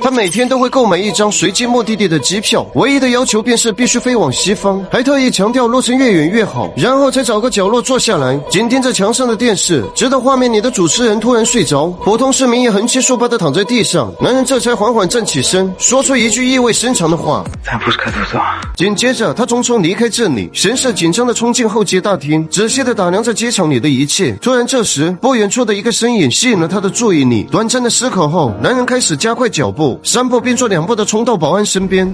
他每天都会购买一张随机目的地的机票，唯一的要求便是必须飞往西方，还特意强调路程越远越好，然后才找个角落坐下来，紧盯着墙上的电视，直到画面里的主持人突然睡着，普通市民也横七竖八地躺在地上，男人这才缓缓站起身，说出一句意味深长的话：咱不是开头走。紧接着他匆匆离开这里，神色紧张地冲进候机大厅，仔细地打量着机场里的一切。突然这时，不远处的一个身影吸引了他的注意力，短暂的思考后，男人开始加快脚步，3步并作2步地冲到保安身边。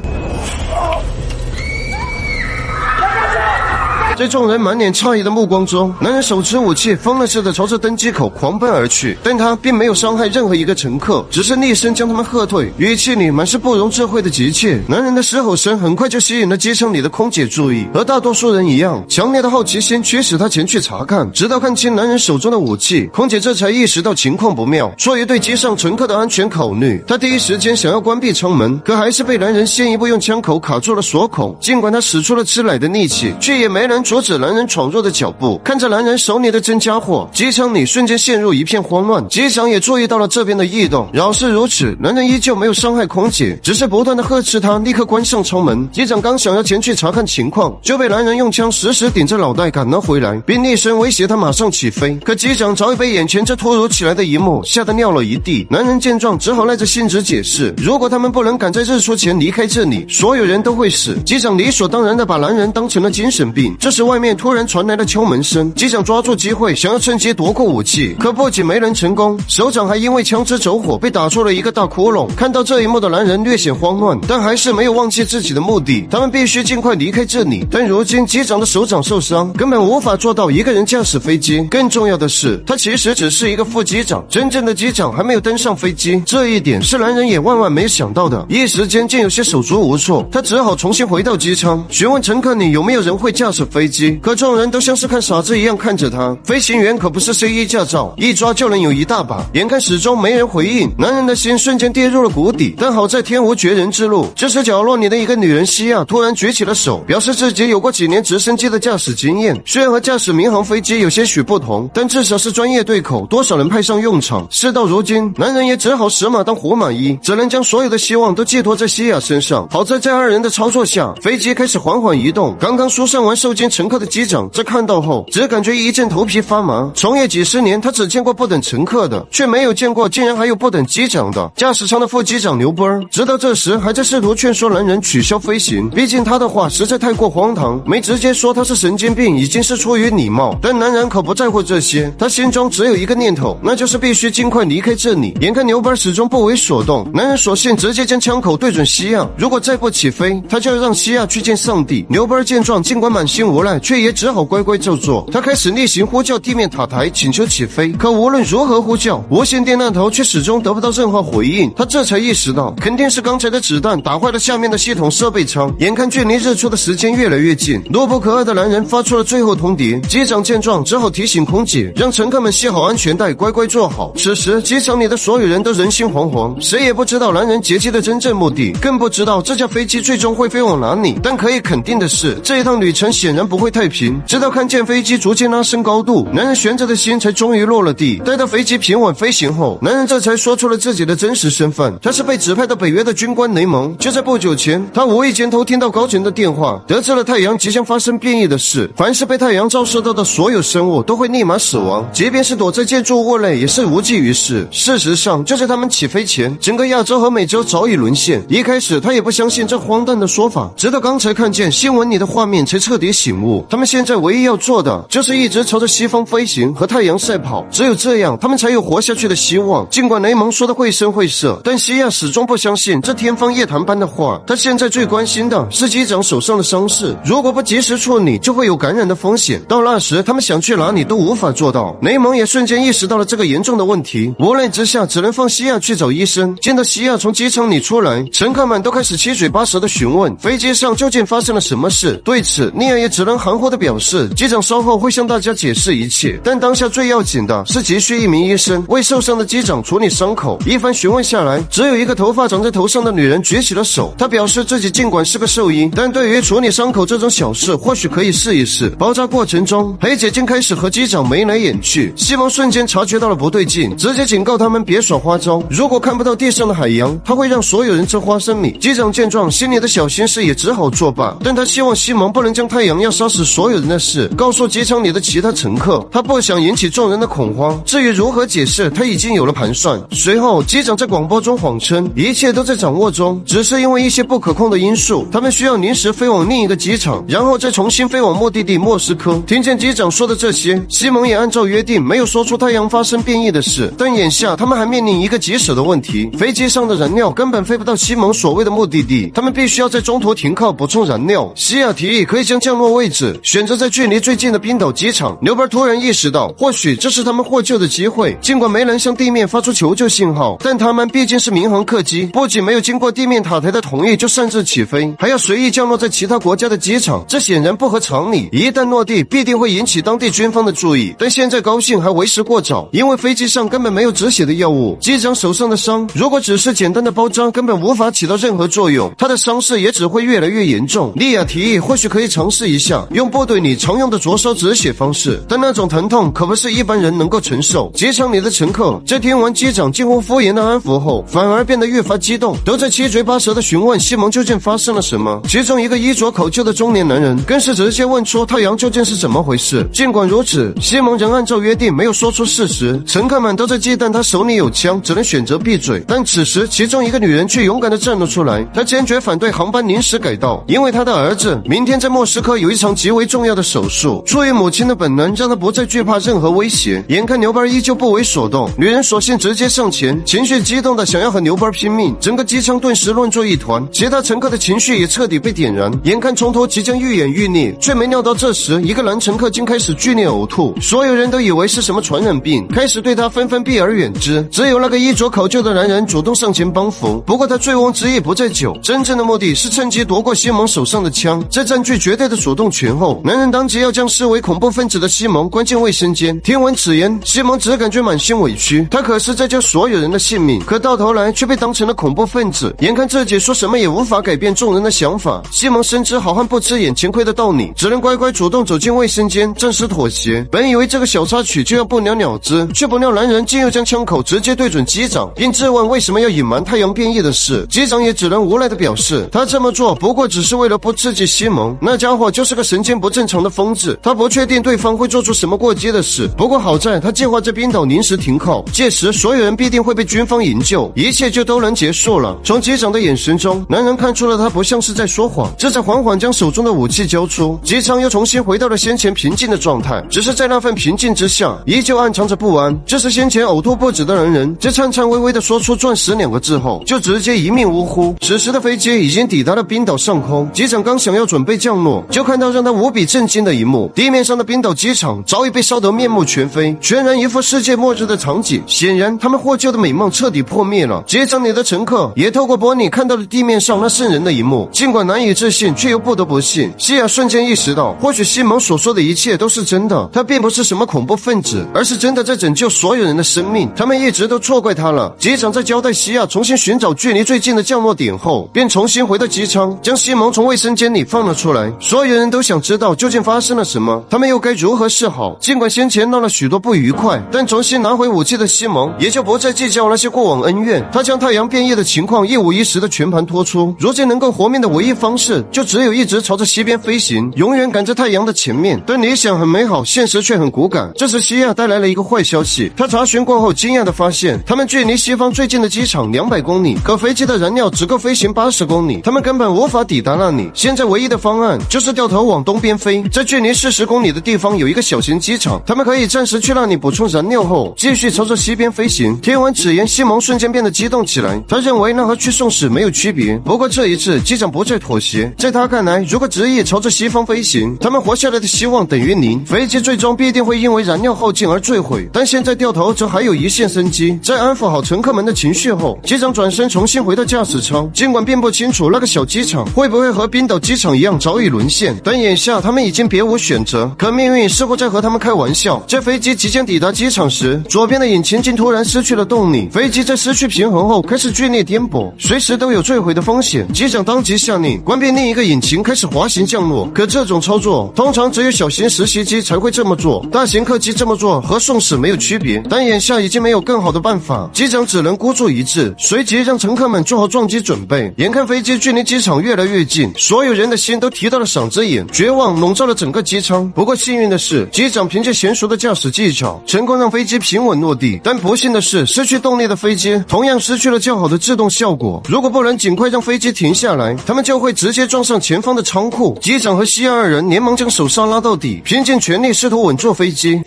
在众人满脸诧异的目光中，男人手持武器，疯了似的朝着登机口狂奔而去。但他并没有伤害任何一个乘客，只是厉声将他们喝退，语气里满是不容置喙的急切。男人的嘶吼声很快就吸引了机舱里的空姐注意，和大多数人一样，强烈的好奇心驱使他前去查看。直到看清男人手中的武器，空姐这才意识到情况不妙。出于对机上乘客的安全考虑，她第一时间想要关闭舱门，可还是被男人先一步用枪口卡住了锁孔。尽管他使出了吃奶的力气，却也没能阻止男人闯入的脚步。看着男人手里的真家伙，机舱里瞬间陷入一片慌乱。机长也注意到了这边的异动，饶是如此，男人依旧没有伤害空姐，只是不断的呵斥他立刻关上舱门。机长刚想要前去查看情况，就被男人用枪死死顶着脑袋赶了回来，并厉声威胁他马上起飞。可机长早已被眼前这突如其来的一幕吓得尿了一地。男人见状，只好赖着性子解释，如果他们不能赶在日出前离开这里，所有人都会死。机长理所当然的把男人当成了精神病。这时外面突然传来了敲门声，机长抓住机会想要趁机夺过武器，可不仅没能成功，手掌还因为枪支走火被打出了一个大窟窿。看到这一幕的男人略显慌乱，但还是没有忘记自己的目的，他们必须尽快离开这里。但如今机长的手掌受伤，根本无法做到一个人驾驶飞机。更重要的是，他其实只是一个副机长，真正的机长还没有登上飞机，这一点是男人也万万没想到的。一时间竟有些手足无措，他只好重新回到机舱，询问乘客里有没有人会驾驶飞机。可众人都像是看傻子一样看着他，飞行员可不是 C1 驾照，一抓就能有一大把。眼看始终没人回应，男人的心瞬间跌入了谷底。但好在天无绝人之路，这时角落里的一个女人西亚突然举起了手，表示自己有过几年直升机的驾驶经验，虽然和驾驶民航飞机有些许不同，但至少是专业对口，多少能派上用场。事到如今，男人也只好死马当活马医，只能将所有的希望都寄托在西亚身上。好在在2人的操作下，飞机开始缓缓移动。刚刚疏散完受惊乘客的机长这看到后，只感觉一阵头皮发麻。从业几十年，他只见过不等乘客的，却没有见过竟然还有不等机长的。驾驶舱的副机长刘波儿直到这时还在试图劝说男人取消飞行，毕竟他的话实在太过荒唐，没直接说他是神经病已经是出于礼貌。但男人可不在乎这些，他心中只有一个念头，那就是必须尽快离开这里。眼看刘波儿始终不为所动，男人索性直接将枪口对准西亚，如果再不起飞，他就要让西亚去见上帝。刘波儿见状，尽管满心无奈，却也只好乖乖照做。他开始例行呼叫地面塔台，请求起飞。可无论如何呼叫，无线电那头却始终得不到任何回应。他这才意识到，肯定是刚才的子弹打坏了下面的系统设备舱。眼看距离日出的时间越来越近，怒不可遏的男人发出了最后通牒。机长见状，只好提醒空姐，让乘客们系好安全带，乖乖坐好。此时，机场里的所有人都人心惶惶，谁也不知道男人劫机的真正目的，更不知道这架飞机最终会飞往哪里。但可以肯定的是，这一趟旅程显然不会太平。直到看见飞机逐渐拉升高度，男人悬着的心才终于落了地。待到飞机平稳飞行后，男人这才说出了自己的真实身份，他是被指派到北约的军官雷蒙。就在不久前，他无意间偷听到高层的电话，得知了太阳即将发生变异的事，凡是被太阳照射到的所有生物都会立马死亡，即便是躲在建筑物内也是无济于事。事实上，就在他们起飞前，整个亚洲和美洲早已沦陷。一开始他也不相信这荒诞的说法，直到刚才看见新闻里的画面才彻底醒悟，他们现在唯一要做的就是一直朝着西方飞行，和太阳赛跑，只有这样他们才有活下去的希望。尽管雷蒙说的绘声绘色，但西亚始终不相信这天方夜谭般的话。他现在最关心的是机长手上的伤势，如果不及时处理，就会有感染的风险，到那时他们想去哪里都无法做到。雷蒙也瞬间意识到了这个严重的问题，无奈之下只能放西亚去找医生。见到西亚从机舱里出来，乘客们都开始七嘴八舌的询问飞机上究竟发生了什么事。对此，尼尔也只能人含糊地表示，机长稍后会向大家解释一切，但当下最要紧的是急需一名医生为受伤的机长处理伤口。一番询问下来，只有一个头发长在头上的女人举起了手，她表示自己尽管是个兽医，但对于处理伤口这种小事或许可以试一试。爆炸过程中，黑姐竟开始和机长眉来眼去，西蒙瞬间察觉到了不对劲，直接警告他们别耍花招，如果看不到地上的海洋，他会让所有人吃花生米。机长见状，心里的小心事也只好作罢，但他希望西蒙不能将太阳要杀死所有人的事告诉机舱里的其他乘客，他不想引起众人的恐慌。至于如何解释，他已经有了盘算。随后，机长在广播中谎称一切都在掌握中，只是因为一些不可控的因素，他们需要临时飞往另一个机场，然后再重新飞往目的地莫斯科。听见机长说的这些，西蒙也按照约定没有说出太阳发生变异的事，但眼下他们还面临一个棘手的问题，飞机上的燃料根本飞不到西蒙所谓的目的地，他们必须要在中途停靠补充燃料。西亚提议可以将降落位置选择在距离最近的冰岛机场。牛班突然意识到，或许这是他们获救的机会。尽管没人向地面发出求救信号，但他们毕竟是民航客机，不仅没有经过地面塔台的同意就擅自起飞，还要随意降落在其他国家的机场，这显然不合常理。一旦落地，必定会引起当地军方的注意。但现在高兴还为时过早，因为飞机上根本没有止血的药物。机长手上的伤，如果只是简单的包扎，根本无法起到任何作用，他的伤势也只会越来越严重。莉亚提议或许可以尝试一下用部队里常用的灼烧止血方式，但那种疼痛可不是一般人能够承受。机场里的乘客在听完机长近乎敷衍的安抚后，反而变得越发激动，都在七嘴八舌地询问西蒙究竟发生了什么。其中一个衣着考究的中年男人更是直接问出太阳究竟是怎么回事。尽管如此，西蒙仍按照约定没有说出事实，乘客们都在忌惮他手里有枪，只能选择闭嘴。但此时其中一个女人却勇敢地站了出来，她坚决反对航班临时改道，因为她的儿子明天在莫斯科有一场极为重要的手术。出于母亲的本能，让她不再惧怕任何威胁。眼看牛班依旧不为所动，女人索性直接上前，情绪激动的想要和牛班拼命。整个机舱顿时乱作一团，其他乘客的情绪也彻底被点燃。眼看冲突即将愈演愈烈，却没料到这时一个男乘客竟开始剧烈呕吐，所有人都以为是什么传染病，开始对他纷纷避而远之。只有那个衣着考究的男人主动上前帮扶，不过他醉翁之意不在酒，真正的目的是趁机夺过西蒙手上的枪。在占据绝对的主动权后，男人当即要将视为恐怖分子的西蒙关进卫生间。听闻此言，西蒙只感觉满心委屈，他可是在救所有人的性命，可到头来却被当成了恐怖分子。眼看自己说什么也无法改变众人的想法，西蒙深知好汉不吃眼前亏的道理，只能乖乖主动走进卫生间，暂时妥协。本以为这个小插曲就要不了了之，却不料男人竟又将枪口直接对准机长，并质问为什么要隐瞒太阳变异的事。机长也只能无奈地表示，他这么做不过只是为了不刺激西蒙，那家伙就是个神经不正常的疯子，他不确定对方会做出什么过激的事。不过好在他计划在冰岛临时停靠，届时所有人必定会被军方营救，一切就都能结束了。从机长的眼神中，男人看出了他不像是在说谎，这才缓缓将手中的武器交出。机舱又重新回到了先前平静的状态，只是在那份平静之下，依旧暗藏着不安。这是先前呕吐不止的男人在颤颤巍巍地说出钻石2个字后，就直接一命呜呼。此时的飞机已经抵达了冰岛上空，机长刚想要准备降落，就看到让他无比震惊的一幕，地面上的冰岛机场早已被烧得面目全非，全然一副世界末日的场景。显然他们获救的美梦彻底破灭了。机舱里的乘客也透过玻璃看到了地面上那瘆人的一幕，尽管难以置信，却又不得不信。西亚瞬间意识到，或许西蒙所说的一切都是真的，他并不是什么恐怖分子，而是真的在拯救所有人的生命。他们一直都错怪他了。机长在交代西亚重新寻找距离最近的降落点后，便重新回到机舱，将西蒙从卫生间里放了出来。所有人都想知道究竟发生了什么，他们又该如何是好。尽管先前闹了许多不愉快，但重新拿回武器的西蒙也就不再计较那些过往恩怨。他将太阳变异的情况一五一十的全盘托出，如今能够活命的唯一方式就只有一直朝着西边飞行，永远赶在太阳的前面。但理想很美好，现实却很骨感。这时西亚带来了一个坏消息，他查询过后惊讶地发现，他们距离西方最近的机场200公里，可飞机的燃料只够飞行80公里，他们根本无法抵达那里。现在唯一的方案就是掉头往东边飞，在距离40公里的地方有一个小型机场，他们可以暂时去那里补充燃料后，继续朝着西边飞行。听完此言，西蒙瞬间变得激动起来，他认为那和去送死没有区别。不过这一次机长不再妥协，在他看来，如果执意朝着西方飞行，他们活下来的希望等于0，飞机最终必定会因为燃料耗尽而坠毁。但现在掉头则还有一线生机。在安抚好乘客们的情绪后，机长转身重新回到驾驶舱，尽管并不清楚那个小机场会不会和冰岛机场一样早已沦陷，但眼下他们已经别无选择，可命运似乎在和他们开玩笑。在飞机即将抵达机场时，左边的引擎竟突然失去了动力，飞机在失去平衡后开始剧烈颠簸，随时都有坠毁的风险。机长当即下令关闭另一个引擎，开始滑行降落。可这种操作通常只有小型实习机才会这么做，大型客机这么做和送死没有区别。但眼下已经没有更好的办法，机长只能孤注一掷，随即让乘客们做好撞击准备。眼看飞机距离机场越来越近，所有人的心都提到了嗓子眼，绝望笼罩了整个机舱。不过幸运的是，机长凭借娴熟的驾驶技巧，成功让飞机平稳落地。但不幸的是，失去动力的飞机同样失去了较好的制动效果。如果不能尽快让飞机停下来，他们就会直接撞上前方的仓库。机长和西亚二人连忙将手刹拉到底，拼尽全力试图稳住飞机。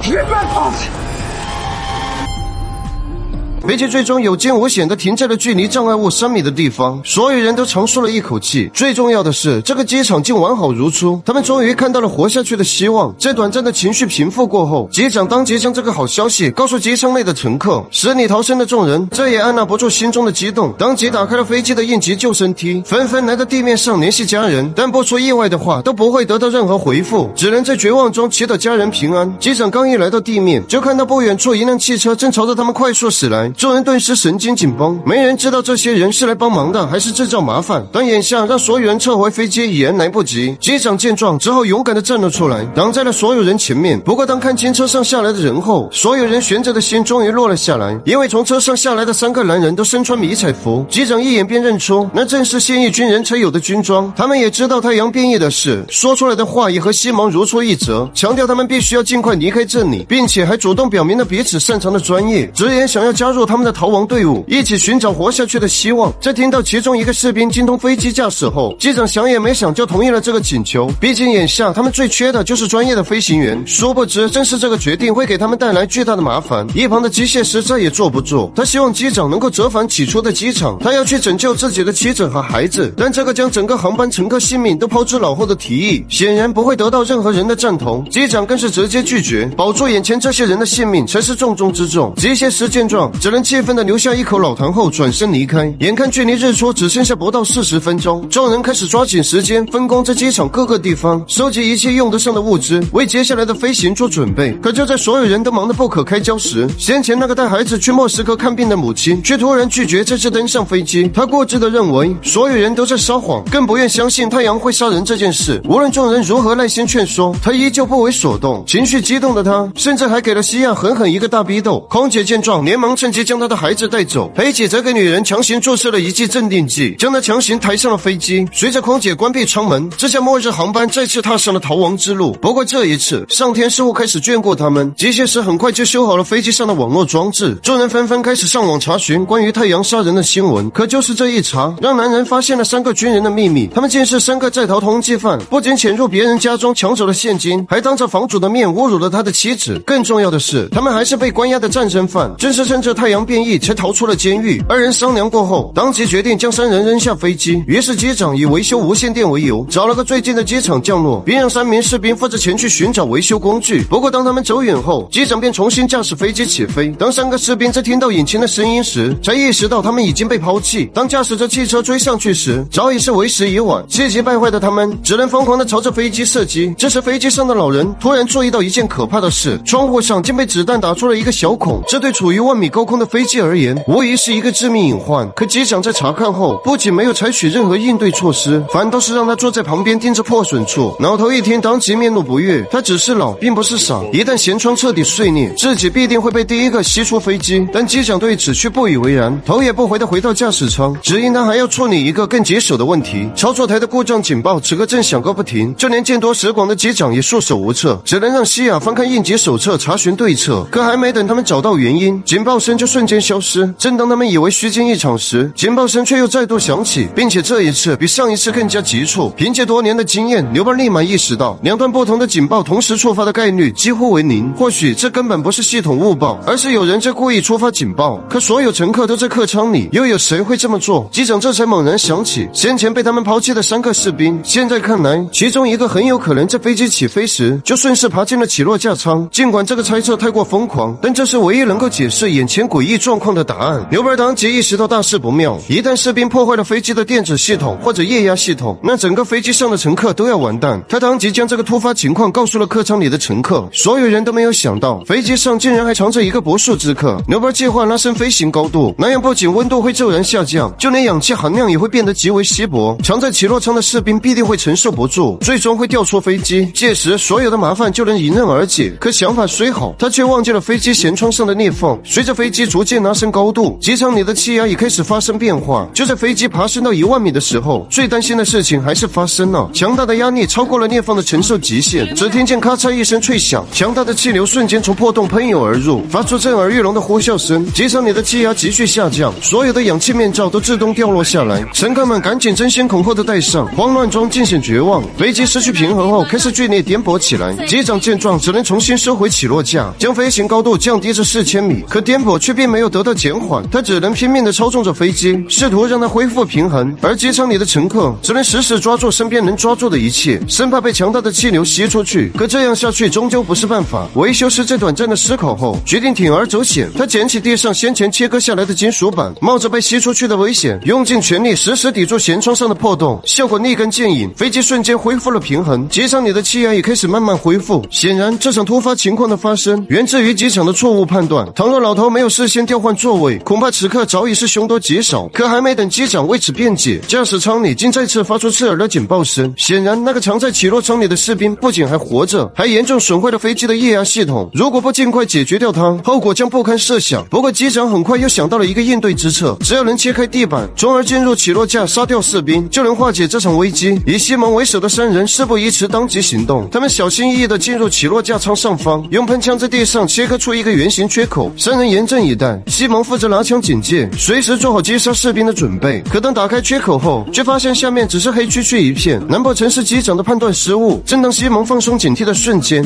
飞机最终有惊无险地停在了距离障碍物3米的地方，所有人都长舒了一口气。最重要的是，这个机场竟完好如初，他们终于看到了活下去的希望。在短暂的情绪平复过后，机长当即将这个好消息告诉机舱内的乘客，死里逃生的众人再也按捺不住心中的激动，当即打开了飞机的应急救生梯，纷纷来到地面上联系家人，但不出意外的话都不会得到任何回复，只能在绝望中祈祷家人平安。机长刚一来到地面，就看到不远处一辆汽车正朝着他们快速驶来，众人顿时神经紧绷，没人知道这些人是来帮忙的还是制造麻烦。但眼下让所有人撤回飞机已然来不及，机长见状只好勇敢地站了出来，挡在了所有人前面。不过当看清车上下来的人后，所有人悬着的心终于落了下来，因为从车上下来的3个男人都身穿迷彩服，机长一眼便认出那正是现役军人才有的军装。他们也知道太阳变异的事，说出来的话也和西蒙如出一辙，强调他们必须要尽快离开这里，并且还主动表明了彼此擅长的专业，直言想要加入他们的逃亡队伍，一起寻找活下去的希望。在听到其中一个士兵精通飞机驾驶后，机长想也没想就同意了这个请求，毕竟眼下他们最缺的就是专业的飞行员。殊不知正是这个决定会给他们带来巨大的麻烦。一旁的机械师再也坐不住，他希望机长能够折返起初的机场，他要去拯救自己的妻子和孩子。但这个将整个航班乘客性命都抛之脑后的提议显然不会得到任何人的赞同，机长更是直接拒绝，保住眼前这些人的性命才是重中之重。机械师见状只能气愤地留下一口老痰后转身离开。眼看距离日出只剩下不到40分钟，众人开始抓紧时间分工在机场各个地方收集一切用得上的物资，为接下来的飞行做准备。可就在所有人都忙得不可开交时，先前那个带孩子去莫斯科看病的母亲却突然拒绝再次登上飞机。她固执地认为所有人都在撒谎，更不愿相信太阳会杀人这件事。无论众人如何耐心劝说，她依旧不为所动。情绪激动的她甚至还给了西亚狠狠一个大逼斗。空姐见状连忙趁机将她的孩子带走，裴姐则给女人强行注射了一剂镇定剂，将她强行抬上了飞机。随着空姐关闭舱门，这架末日航班再次踏上了逃亡之路。不过这一次上天似乎开始眷顾他们，机械师很快就修好了飞机上的网络装置，众人纷纷开始上网查询关于太阳杀人的新闻。可就是这一查，让男人发现了3个军人的秘密，他们竟是3个在逃通缉犯，不仅潜入别人家中抢走了现金，还当着房主的面侮辱了他的妻子。更重要的是，他们还是被关押的战争犯，正是趁着太阳变异才逃出了监狱。2人商量过后，当即决定将3人扔下飞机。于是机长以维修无线电为由，找了个最近的机场降落，并让3名士兵负责前去寻找维修工具。不过当他们走远后，机长便重新驾驶飞机起飞。当3个士兵在听到引擎的声音时，才意识到他们已经被抛弃。当驾驶着汽车追上去时，早已是为时已晚。气急败坏的他们只能疯狂地朝着飞机射击。这时飞机上的老人突然注意到一件可怕的事，窗户上竟被子弹打出了一个小孔，这对处于1万米高空的飞机而言无疑是一个致命隐患。可机长在查看后不仅没有采取任何应对措施，反倒是让他坐在旁边盯着破损处。老头一听当即面露不悦，他只是老并不是傻，一旦舷窗彻底碎裂，自己必定会被第一个吸出飞机。但机长对此却不以为然，头也不回地回到驾驶舱，只因他还要处理一个更棘手的问题。操作台的故障警报此刻正响个不停，就连见多识广的机长也束手无策，只能让西亚翻看应急手册查询对策。可还没等他们找到原因，警报声就瞬间消失。正当他们以为虚惊一场时，警报声却又再度响起，并且这一次比上一次更加急促。凭借多年的经验，刘班立马意识到2段不同的警报同时触发的概率几乎为0。或许这根本不是系统误报，而是有人在故意触发警报。可所有乘客都在客舱里，又有谁会这么做？机长这才猛然想起先前被他们抛弃的3个士兵，现在看来其中一个很有可能在飞机起飞时就顺势爬进了起落架舱。尽管这个猜测太过疯狂，但这是唯一能够解释眼前诡异状况的答案。牛本当即意识到大事不妙，一旦士兵破坏了飞机的电子系统或者液压系统，那整个飞机上的乘客都要完蛋。他当即将这个突发情况告诉了客舱里的乘客，所有人都没有想到飞机上竟然还藏着一个不速之客。牛本计划拉升飞行高度，那样不仅温度会骤然下降，就连氧气含量也会变得极为稀薄，藏在起落舱的士兵必定会承受不住，最终会掉出飞机，届时所有的麻烦就能迎刃而解。可想法虽好，他却忘记了飞机舷窗上的裂缝。随着飞机逐渐拉升高度，机舱里的气压也开始发生变化。就在飞机爬升到1万米的时候，最担心的事情还是发生了，强大的压力超过了裂缝的承受极限，只听见咔嚓一声脆响，强大的气流瞬间从破洞喷涌而入，发出震耳欲聋的呼啸声。机舱里的气压急剧下降，所有的氧气面罩都自动掉落下来，乘客们赶紧争先恐后的戴上，慌乱中尽显绝望。飞机失去平衡后开始剧烈颠簸起来，机长见状只能重新收回起落架，将飞行高度降低至4000米，可颠簸却并没有得到减缓，他只能拼命地操纵着飞机，试图让它恢复平衡。而机舱里的乘客只能死死抓住身边能抓住的一切，生怕被强大的气流吸出去。可这样下去终究不是办法。维修师在短暂的思考后决定铤而走险，他捡起地上先前切割下来的金属板，冒着被吸出去的危险，用尽全力死死抵住舷窗上的破洞，效果立竿见影，飞机瞬间恢复了平衡，机舱里的气压也开始慢慢恢复。显然这场突发情况的发生源自于机长的错误判断，倘若老头没有事先调换座位，恐怕此刻早已是凶多吉少。可还没等机长为此辩解，驾驶舱里竟再次发出刺耳的警报声。显然那个藏在起落舱里的士兵不仅还活着，还严重损坏了飞机的液压系统，如果不尽快解决掉它，后果将不堪设想。不过机长很快又想到了一个应对之策，只要能切开地板，从而进入起落架杀掉士兵，就能化解这场危机。以西蒙为首的3人事不宜迟，当即行动。他们小心翼翼地进入起落架舱上方，用喷枪在地上切割出一个圆形缺口。3人严阵以待，西蒙负责拿枪警戒，随时做好击杀士兵的准备。可当打开缺口后，却发现下面只是黑黢黢一片，难不成是机长的判断失误？正当西蒙放松警惕的瞬间，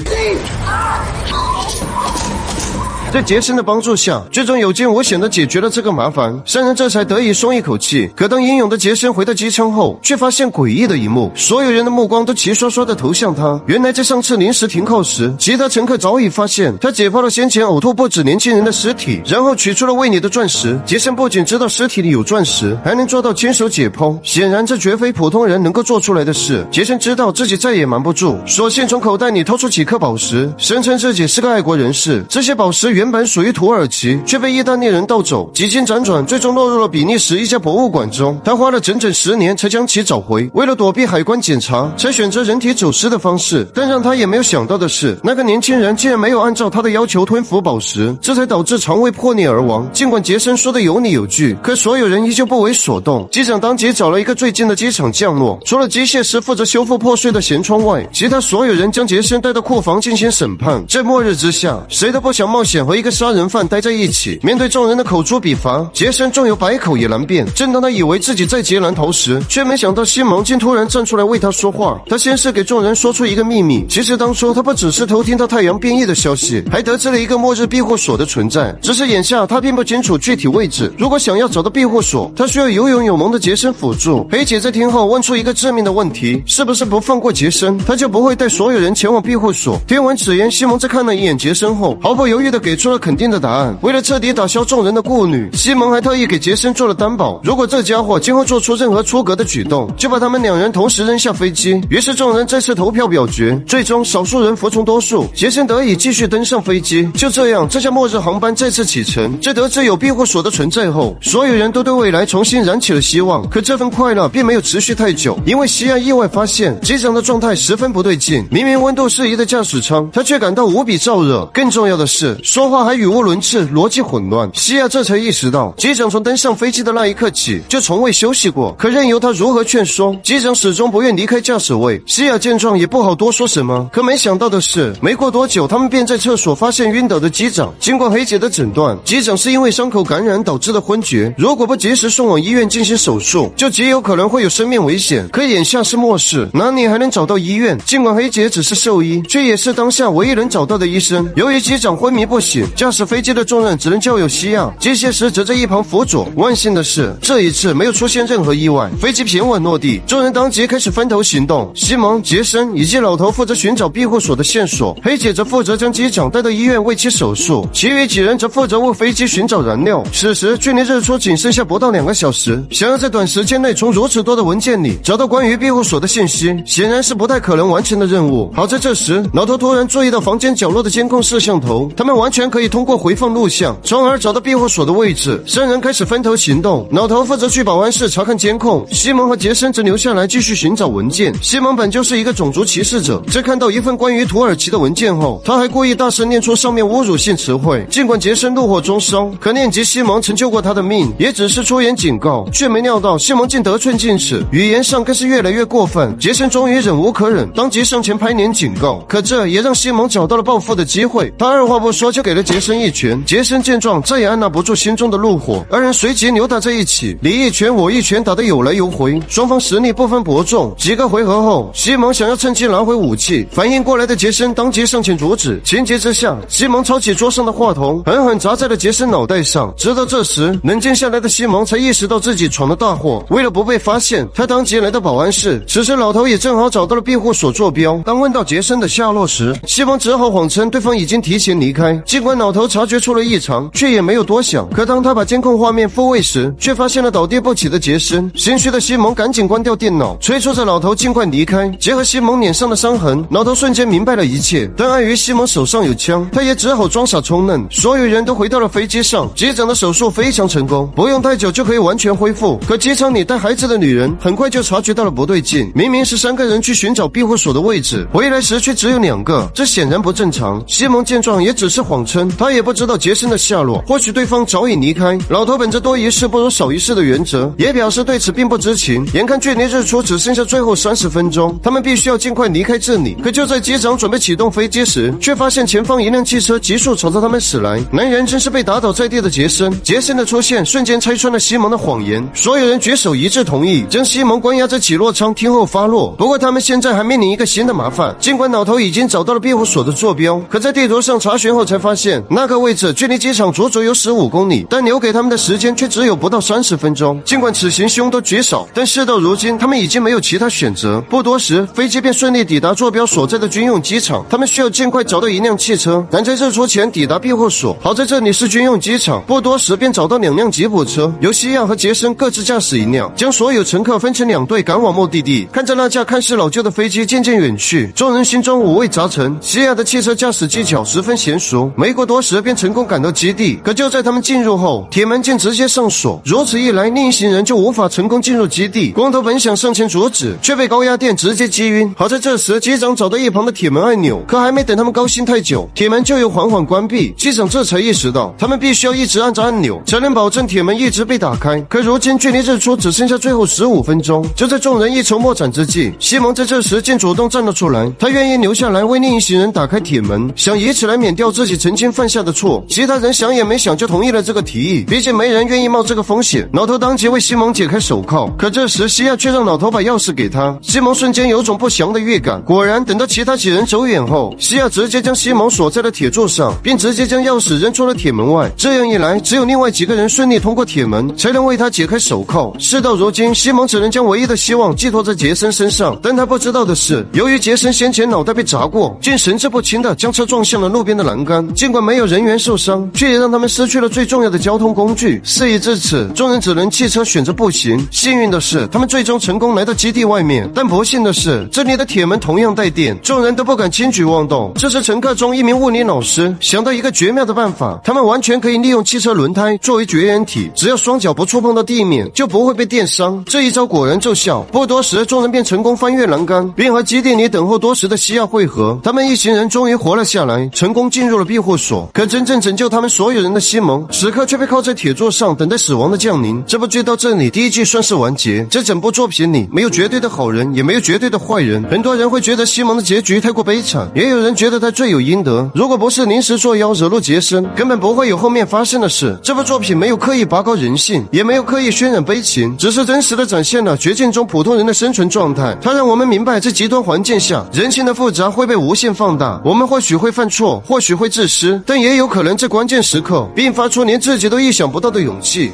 在杰森的帮助下，最终有惊无险地解决了这个麻烦，3人这才得以松一口气。可当英勇的杰森回到机舱后，却发现诡异的一幕，所有人的目光都齐刷刷地投向他。原来在上次临时停靠时，其他乘客早已发现他解剖了先前呕吐不止年轻人的尸体，然后取出了胃里的钻石。杰森不仅知道尸体里有钻石，还能做到亲手解剖，显然这绝非普通人能够做出来的事。杰森知道自己再也瞒不住，索性从口袋里掏出几颗宝石，声称自己是个爱国人士。这些宝石原本属于土耳其，却被意大利人盗走，几经辗转，最终落入了比利时一家博物馆中。他花了整整10年才将其找回。为了躲避海关检查，才选择人体走私的方式。但让他也没有想到的是，那个年轻人竟然没有按照他的要求吞服宝石，这才导致肠胃破裂而亡。尽管杰森说的有理有据，可所有人依旧不为所动。机长当即找了一个最近的机场降落，除了机械师负责修复破碎的舷窗外，其他所有人将杰森带到库房进行审判。在末日之下，谁都不想冒险和一个杀人犯待在一起。面对众人的口诛笔伐，杰森纵有百口也难辩。正当他以为自己在劫难逃时，却没想到西蒙竟突然站出来为他说话。他先是给众人说出一个秘密，其实当初他不只是偷听到太阳变异的消息，还得知了一个末日庇护所的存在，只是眼下他并不清楚具体位置。如果想要找到庇护所，他需要有勇有谋的杰森辅助。黑姐在听后问出一个致命的问题，是不是不放过杰森，他就不会带所有人前往庇护所？听完此言，西蒙在看了一眼杰森后，毫不犹豫地给出了肯定的答案。为了彻底打消众人的顾虑，西蒙还特意给杰森做了担保，如果这家伙今后做出任何出格的举动，就把他们2人同时扔下飞机。于是众人再次投票表决，最终少数人服从多数，杰森得以继续登上飞机。就这样，这架末日航班再次启程。在得知有庇护所的存在后，所有人都对未来重新燃起了希望。可这份快乐并没有持续太久，因为西亚意外发现机长的状态十分不对劲，明明温度适宜的驾驶舱，他却感到无比燥热。更重要的是，说话还语无伦次，逻辑混乱。西亚这才意识到，机长从登上飞机的那一刻起就从未休息过。可任由他如何劝说，机长始终不愿离开驾驶位。西亚见状也不好多说什么。可没想到的是，没过多久，他们便在厕所发现晕倒的机长。经过黑姐的诊断，机长是因为伤口感染导致的昏厥，如果不及时送往医院进行手术，就极有可能会有生命危险。可眼下是末世，哪里还能找到医院？尽管黑姐只是兽医，却也是当下唯一能找到的医生。由于机长昏迷不醒，险，驾驶飞机的重任只能交由西亚。机械师则在一旁辅佐。万幸的是，这一次没有出现任何意外，飞机平稳落地。众人当即开始分头行动。西蒙、杰森以及老头负责寻找庇护所的线索，黑姐则负责将机长带到医院为其手术，其余几人则负责为飞机寻找燃料。此时距离日出仅剩下不到2个小时，想要在短时间内从如此多的文件里找到关于庇护所的信息，显然是不太可能完成的任务。好在这时，老头突然注意到房间角落的监控摄像头，他们完全可以通过回放录像，从而找到庇护所的位置。三人开始分头行动，老头负责去保安室查看监控，西蒙和杰森则留下来继续寻找文件。西蒙本就是一个种族歧视者，在看到一份关于土耳其的文件后，他还故意大声念出上面侮辱性词汇。尽管杰森怒火中烧，可念及西蒙曾救过他的命，也只是出言警告，却没料到西蒙竟得寸进尺，语言上更是越来越过分。杰森终于忍无可忍，当即上前拍脸警告，可这也让西蒙找到了报复的机会。他二话不说就给了杰森一拳。杰森见状再也按捺不住心中的怒火，二人随即扭打在一起，你一拳我一拳，打得有来有回，双方实力不分伯仲。几个回合后，西蒙想要趁机拿回武器，反应过来的杰森当即上前阻止。情急之下，西蒙抄起桌上的话筒，狠狠砸在了杰森脑袋上。直到这时，冷静下来的西蒙才意识到自己闯了大祸。为了不被发现，他当即来到保安室。此时老头也正好找到了庇护所坐标。当问到杰森的下落时，西蒙只好谎称对方已经提前离开。尽管老头察觉出了异常，却也没有多想。可当他把监控画面复位时，却发现了倒地不起的杰森。心虚的西蒙赶紧关掉电脑，催促着老头尽快离开。结合西蒙脸上的伤痕，老头瞬间明白了一切。但碍于西蒙手上有枪，他也只好装傻充愣。所有人都回到了飞机上，机长的手术非常成功，不用太久就可以完全恢复。可机场里带孩子的女人很快就察觉到了不对劲，明明是3个人去寻找庇护所的位置，回来时却只有2个，这显然不正常。西蒙见状也只是谎称，他也不知道杰森的下落，或许对方早已离开。老头本着多一事不如少一事的原则，也表示对此并不知情。眼看距离日出只剩下最后30分钟，他们必须要尽快离开这里。可就在机长准备启动飞机时，却发现前方一辆汽车急速朝着他们驶来。男人正是被打倒在地的杰森。杰森的出现瞬间拆穿了西蒙的谎言，所有人举手一致同意将西蒙关押在起落舱听候发落。不过他们现在还面临一个新的麻烦，尽管老头已经找到了庇护所的坐标，可在地图上查询后才发现那个位置距离机场足足有15公里，但留给他们的时间却只有不到30分钟。尽管此行凶多吉少，但事到如今他们已经没有其他选择。不多时，飞机便顺利抵达坐标所在的军用机场，他们需要尽快找到一辆汽车，赶在日出前抵达庇护所。好在这里是军用机场，不多时便找到2辆吉普车，由西亚和杰森各自驾驶一辆，将所有乘客分成2队赶往目的地。看着那架看似老旧的飞机渐渐远去，众人心中五味杂陈。西亚的汽车驾驶技巧十分娴熟，没过多时便成功赶到基地。可就在他们进入后，铁门竟直接上锁，如此一来，另一行人就无法成功进入基地。光头本想上前阻止，却被高压电直接击晕。好在这时机长找到一旁的铁门按钮，可还没等他们高兴太久，铁门就又缓缓关闭。机长这才意识到，他们必须要一直按着按钮，才能保证铁门一直被打开。可如今距离日出只剩下最后15分钟，就在众人一筹莫展之际，西蒙在这时竟主动站了出来，他愿意留下来为另一行人打开铁门，想以此来免掉自己曾经犯下的错。其他人想也没想就同意了这个提议，毕竟没人愿意冒这个风险。老头当即为西蒙解开手铐，可这时西亚却让老头把钥匙给他。西蒙瞬间有种不祥的预感，果然等到其他几人走远后，西亚直接将西蒙锁在了铁座上，并直接将钥匙扔出了铁门外。这样一来，只有另外几个人顺利通过铁门，才能为他解开手铐。事到如今，西蒙只能将唯一的希望寄托在杰森身上，但他不知道的是，由于杰森先前脑袋被砸过，竟神志不清的将车撞向了路边的栏杆。尽管没有人员受伤，却也让他们失去了最重要的交通工具。事已至此，众人只能弃车选择步行。幸运的是，他们最终成功来到基地外面，但不幸的是，这里的铁门同样带电，众人都不敢轻举妄动。这时乘客中一名物理老师想到一个绝妙的办法，他们完全可以利用汽车轮胎作为绝缘体，只要双脚不触碰到地面，就不会被电伤。这一招果然奏效，不多时众人便成功翻越栏杆，并和基地里等候多时的西亚会合。他们一行人终于活了下来，成功进入了庇护所。可真正拯救他们所有人的西蒙，此刻却被铐在铁座上，等待死亡的降临。这部剧到这里，第一季算是完结。在整部作品里，没有绝对的好人，也没有绝对的坏人。很多人会觉得西蒙的结局太过悲惨，也有人觉得他罪有应得。如果不是临时作妖惹怒杰森，根本不会有后面发生的事。这部作品没有刻意拔高人性，也没有刻意渲染悲情，只是真实的展现了绝境中普通人的生存状态。它让我们明白，在极端环境下，人性的复杂会被无限放大。我们或许会犯错，或许会自私，失，但也有可能在关键时刻迸发出连自己都意想不到的勇气。